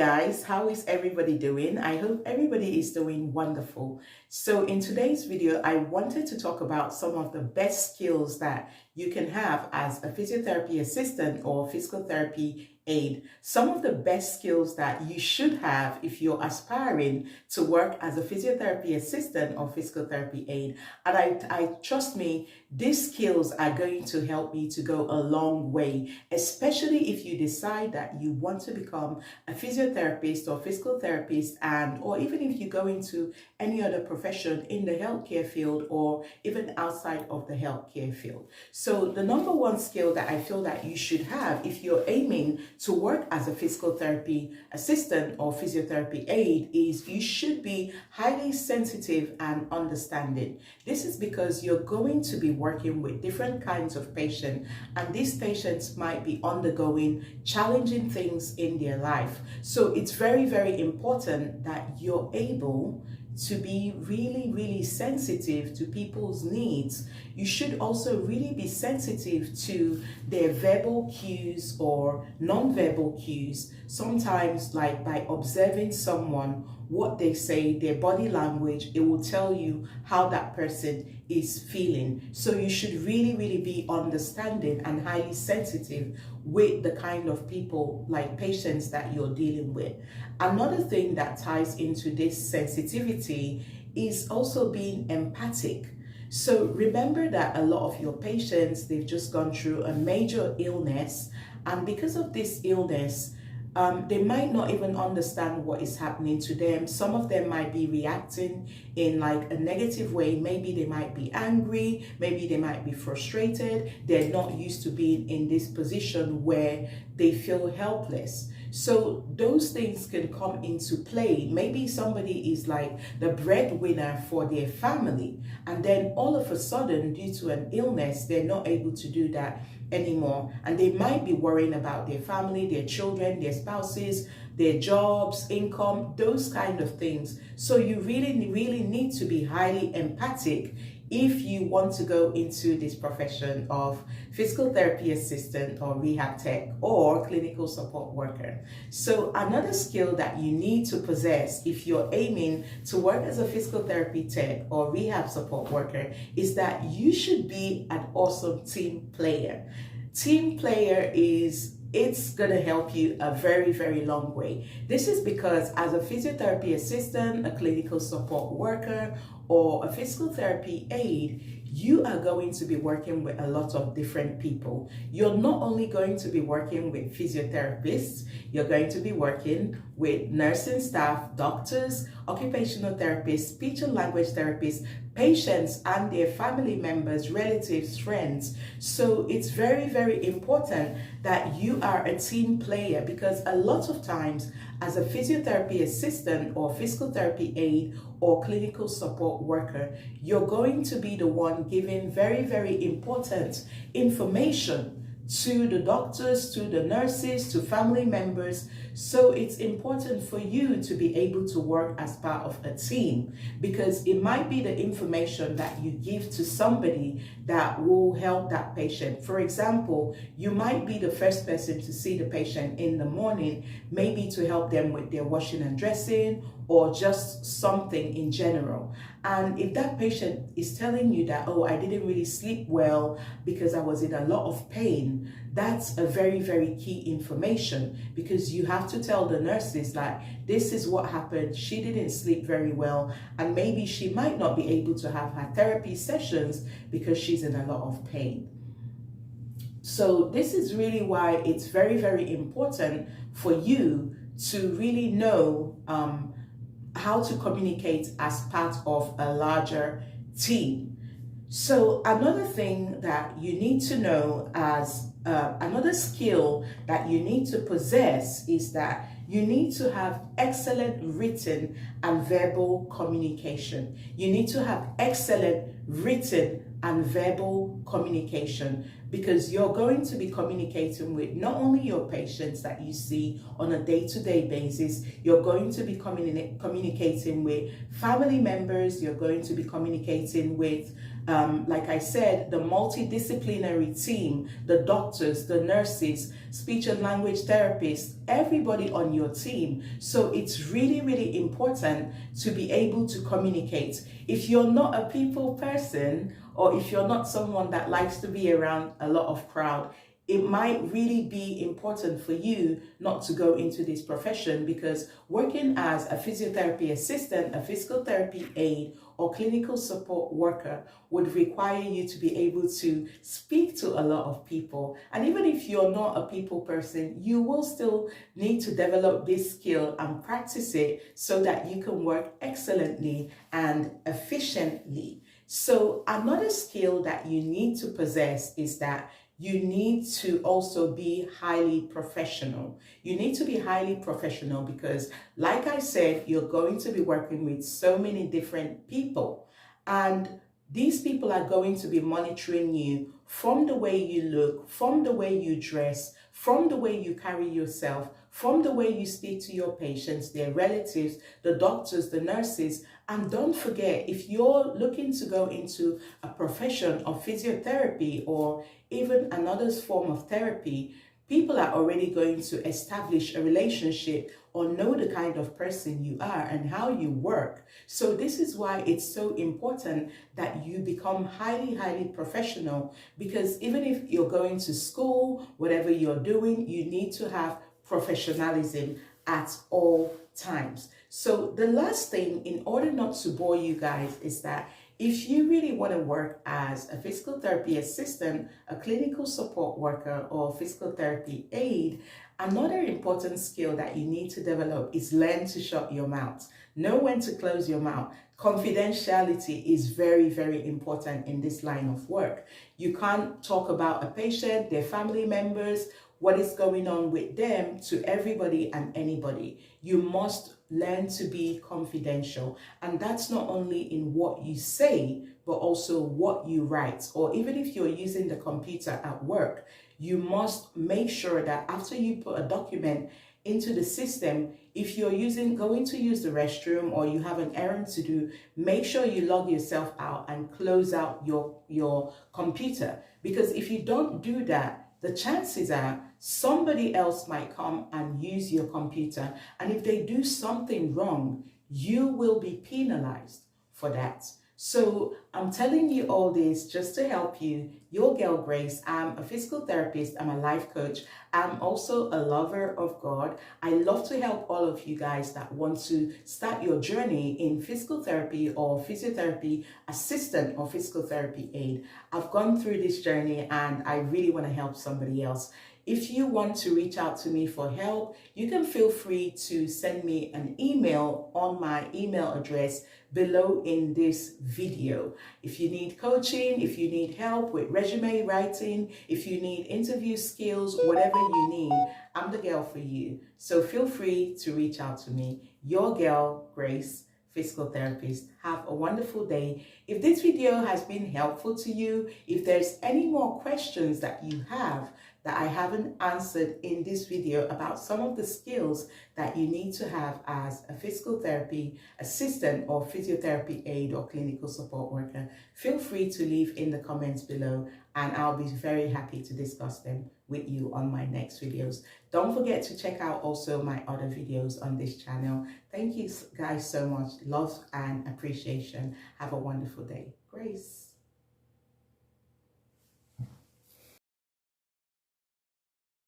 guys, how is everybody doing? I hope everybody is doing wonderful. So in today's video, I wanted to talk about some of the best skills that you can have as a physiotherapy assistant or physical therapy aid. Some of the best skills that you should have if you're aspiring to work as a physiotherapy assistant or physical therapy aid. And I trust me, these skills are going to help you to go a long way, especially if you decide that you want to become a physiotherapist or physical therapist, or even if you go into any other profession in the healthcare field or even outside of the healthcare field. So the number one skill that I feel that you should have if you're aiming to work as a physical therapy assistant or physiotherapy aid is you should be highly sensitive and understanding. This is because you're going to be working with different kinds of patients, and these patients might be undergoing challenging things in their life. So it's very, very important that you're able to be really sensitive to people's needs. You should also really be sensitive to their verbal cues or non-verbal cues. Sometimes, like by observing someone, what they say, their body language, it will tell you how that person is feeling. So you should really be understanding and highly sensitive with the kind of people, like patients, that you're dealing with. Another thing that ties into this sensitivity is also being empathic. So remember that a lot of your patients, they've just gone through a major illness, and because of this illness, they might not even understand what is happening to them. Some of them might be reacting in like a negative way. Maybe they might be angry, maybe they might be frustrated. They're not used to being in this position where they feel helpless. So those things can come into play. Maybe somebody is like the breadwinner for their family, and then all of a sudden, due to an illness, they're not able to do that anymore. And they might be worrying about their family, their children, their spouses, their jobs, income, those kind of things. So you really need to be highly empathic if you want to go into this profession of physical therapy assistant or rehab tech or clinical support worker. So another skill that you need to possess if you're aiming to work as a physical therapy tech or rehab support worker is that you should be an awesome team player. Team player it's gonna help you a very long way. This is because as a physiotherapy assistant, a clinical support worker, or a physical therapy aid, you are going to be working with a lot of different people. You're not only going to be working with physiotherapists, you're going to be working with nursing staff, doctors, occupational therapists, speech and language therapists, patients and their family members, relatives, friends. So it's very important that you are a team player, because a lot of times as a physiotherapy assistant or physical therapy aid or clinical support worker, you're going to be the one giving very important information to the doctors, to the nurses, to family members. So it's important for you to be able to work as part of a team, because it might be the information that you give to somebody that will help that patient. For example, you might be the first person to see the patient in the morning, maybe to help them with their washing and dressing or just something in general. And if that patient is telling you that, oh, I didn't really sleep well because I was in a lot of pain, that's a very key information, because you have to tell the nurses like, this is what happened. She didn't sleep very well, and maybe she might not be able to have her therapy sessions because she's in a lot of pain. So this is really why it's very important for you to really know how to communicate as part of a larger team. So another thing that you need to know as another skill that you need to possess is that you need to have excellent written and verbal communication. You need to have excellent written and verbal communication, because you're going to be communicating with not only your patients that you see on a day-to-day basis, you're going to be communicating with family members, you're going to be communicating with like I said, the multidisciplinary team, the doctors, the nurses, speech and language therapists, everybody on your team. So it's really, really important to be able to communicate. If you're not a people person, or if you're not someone that likes to be around a lot of crowd, it might really be important for you not to go into this profession, because working as a physiotherapy assistant, a physical therapy aide, or clinical support worker would require you to be able to speak to a lot of people. And even if you're not a people person, you will still need to develop this skill and practice it so that you can work excellently and efficiently. So another skill that you need to possess is that you need to also be highly professional. You need to be highly professional because, like I said, you're going to be working with so many different people. And these people are going to be monitoring you from the way you look, from the way you dress, from the way you carry yourself, from the way you speak to your patients, their relatives, the doctors, the nurses. And don't forget, if you're looking to go into a profession of physiotherapy or even another form of therapy, people are already going to establish a relationship or know the kind of person you are and how you work. So this is why it's so important that you become highly, highly professional, because even if you're going to school, whatever you're doing, you need to have professionalism at all times. So the last thing, in order not to bore you guys, is that if you really want to work as a physical therapy assistant, a clinical support worker, or physical therapy aide, another important skill that you need to develop is learn to shut your mouth. Know when to close your mouth. Confidentiality is very, very important in this line of work. You can't talk about a patient, their family members, what is going on with them to everybody and anybody. You must learn to be confidential. And that's not only in what you say, but also what you write. Or even if you're using the computer at work, you must make sure that after you put a document into the system, if you're going to use the restroom or you have an errand to do, make sure you log yourself out and close out your computer. Because if you don't do that, the chances are somebody else might come and use your computer. And if they do something wrong, you will be penalized for that. So I'm telling you all this just to help you. Your girl Grace, I'm a physical therapist, I'm a life coach, I'm also a lover of God. I love to help all of you guys that want to start your journey in physical therapy or physiotherapy assistant or physical therapy aide. I've gone through this journey and I really want to help somebody else. If you want to reach out to me for help, you can feel free to send me an email on my email address below in this video. If you need coaching, if you need help with resume writing, if you need interview skills, whatever you need, I'm the girl for you. So feel free to reach out to me. Your girl, Grace, physical therapist. Have a wonderful day. If this video has been helpful to you, if there's any more questions that you have that I haven't answered in this video about some of the skills that you need to have as a physical therapy assistant or physiotherapy aide or clinical support worker, feel free to leave in the comments below and I'll be very happy to discuss them with you on my next videos. Don't forget to check out also my other videos on this channel. Thank you guys so much. Love and appreciation. Have a wonderful day. Grace.